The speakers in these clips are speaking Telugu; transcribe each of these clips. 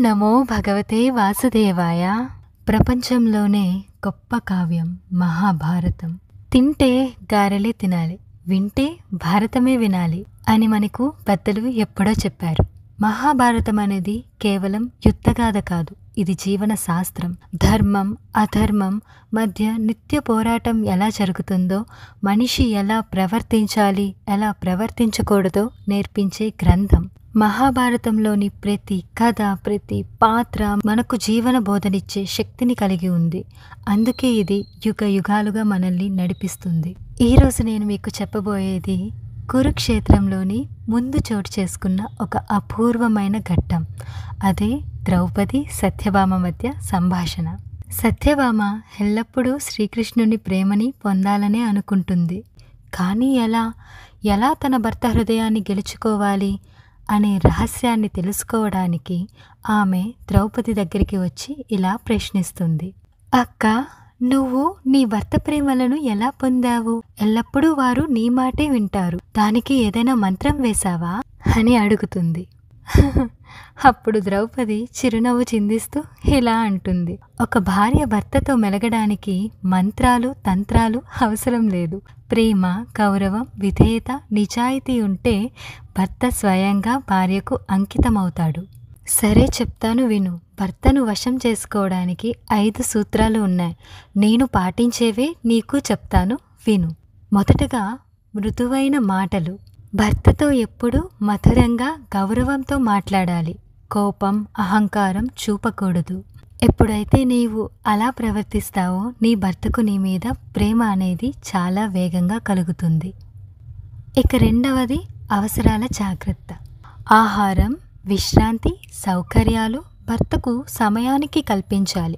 నమో భగవతే వాసుదేవాయ. ప్రపంచంలోనే గొప్ప కావ్యం మహాభారతం. తింటే గారెలే తినాలి, వింటే భారతమే వినాలి అని మనకు పెద్దలు ఎప్పుడో చెప్పారు. మహాభారతం అనేది కేవలం యుద్ధగాథ కాదు, ఇది జీవన శాస్త్రం. ధర్మం అధర్మం మధ్య నిత్య పోరాటం ఎలా జరుగుతుందో, మనిషి ఎలా ప్రవర్తించాలి ఎలా ప్రవర్తించకూడదో నేర్పించే గ్రంథం. మహాభారతంలోని ప్రతి కథ ప్రతి పాత్ర మనకు జీవన బోధనిచ్చే శక్తిని కలిగి ఉంది. అందుకే ఇది యుగ యుగాలుగా మనల్ని నడిపిస్తుంది. ఈరోజు నేను మీకు చెప్పబోయేది కురుక్షేత్రంలోని ముందు చోటు చేసుకున్న ఒక అపూర్వమైన ఘట్టం. అదే ద్రౌపది సత్యభామ మధ్య సంభాషణ. సత్యభామ ఎల్లప్పుడూ శ్రీకృష్ణుని ప్రేమని పొందాలనే అనుకుంటుంది. కానీ ఎలా తన భర్త హృదయాన్ని గెలుచుకోవాలి అనే రహస్యాన్ని తెలుసుకోవడానికి ఆమె ద్రౌపది దగ్గరికి వచ్చి ఇలా ప్రశ్నిస్తుంది. అక్క, నువ్వు నీ భర్త ప్రేమలను ఎలా పొందావు? ఎల్లప్పుడూ వారు నీ మాటే వింటారు, దానికి ఏదైనా మంత్రం వేశావా అని అడుగుతుంది. అప్పుడు ద్రౌపది చిరునవ్వు చిందిస్తూ ఇలా అంటుంది. ఒక భార్య భర్తతో మెలగడానికి మంత్రాలు తంత్రాలు అవసరం లేదు. ప్రేమ, గౌరవం, విధేయత, నిజాయితీ ఉంటే భర్త స్వయంగా భార్యకు అంకితమవుతాడు. సరే చెప్తాను విను. భర్తను వశం చేసుకోవడానికి 5 సూత్రాలు ఉన్నాయి. నేను పాటించేవే నీకు చెప్తాను విను. మొదటగా మృదువైన మాటలు. భర్తతో ఎప్పుడూ మధురంగా గౌరవంతో మాట్లాడాలి. కోపం అహంకారం చూపకూడదు. ఎప్పుడైతే నీవు అలా ప్రవర్తిస్తావో నీ భర్తకు నీ మీద ప్రేమ అనేది చాలా వేగంగా కలుగుతుంది. ఇక రెండవది అవసరాల జాగ్రత్త. ఆహారం, విశ్రాంతి, సౌకర్యాలు భర్తకు సమయానికి కల్పించాలి.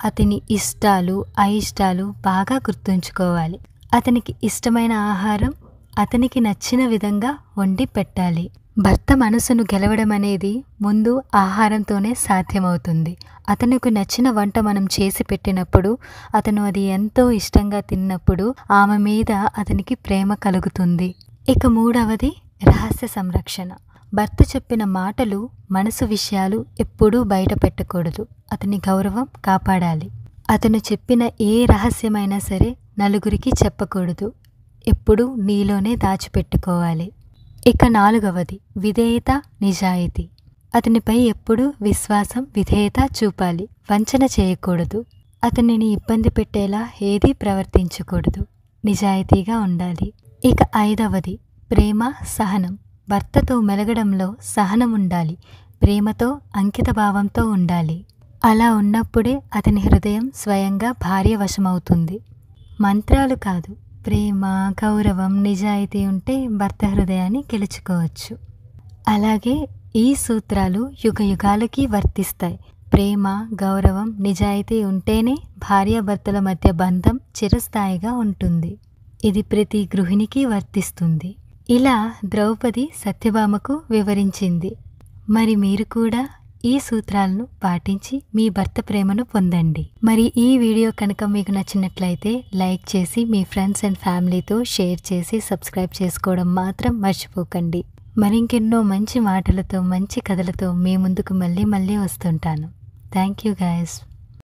అతని ఇష్టాలు అయిష్టాలు బాగా గుర్తుంచుకోవాలి. అతనికి ఇష్టమైన ఆహారం అతనికి నచ్చిన విధంగా వండి పెట్టాలి. భర్త మనసును గెలవడం అనేది ముందు ఆహారంతోనే సాధ్యమవుతుంది. అతనికి నచ్చిన వంట మనం చేసి పెట్టినప్పుడు, అతను అది ఎంతో ఇష్టంగా తిన్నప్పుడు ఆమె మీద అతనికి ప్రేమ కలుగుతుంది. ఇక మూడవది రహస్య సంరక్షణ. భర్త చెప్పిన మాటలు, మనసు విషయాలు ఎప్పుడూ బయట పెట్టకూడదు. అతని గౌరవం కాపాడాలి. అతను చెప్పిన ఏ రహస్యమైనా సరే నలుగురికి చెప్పకూడదు. ఎప్పుడూ నీలోనే దాచిపెట్టుకోవాలి. ఇక నాలుగవది విధేయత, నిజాయితీ. అతనిపై ఎప్పుడూ విశ్వాసం, విధేయత చూపాలి. వంచన చేయకూడదు. అతనిని ఇబ్బంది పెట్టేలా ఏదీ ప్రవర్తించకూడదు. నిజాయితీగా ఉండాలి. ఇక ఐదవది ప్రేమ, సహనం. భర్తతో మెలగడంలో సహనం ఉండాలి. ప్రేమతో, అంకితభావంతో ఉండాలి. అలా ఉన్నప్పుడే అతని హృదయం స్వయంగా భార్య వశమవుతుంది. మంత్రాలు కాదు, ప్రేమ, గౌరవం, నిజాయితీ ఉంటే భర్త హృదయాన్ని గెలుచుకోవచ్చు. అలాగే ఈ సూత్రాలు యుగ యుగాలకి వర్తిస్తాయి. ప్రేమ, గౌరవం, నిజాయితీ ఉంటేనే భార్యాభర్తల మధ్య బంధం చిరస్థాయిగా ఉంటుంది. ఇది ప్రతి గృహిణికి వర్తిస్తుంది. ఇలా ద్రౌపది సత్యభామకు వివరించింది. మరి మీరు కూడా ఈ సూత్రాలను పాటించి మీ భర్త ప్రేమను పొందండి. మరి ఈ వీడియో కనుక మీకు నచ్చినట్లయితే లైక్ చేసి మీ ఫ్రెండ్స్ అండ్ ఫ్యామిలీతో షేర్ చేసి సబ్స్క్రైబ్ చేసుకోవడం మాత్రం మర్చిపోకండి. మరింకెన్నో మంచి మాటలతో మంచి కథలతో మీ ముందుకు మళ్ళీ వస్తుంటాను. Thank you guys.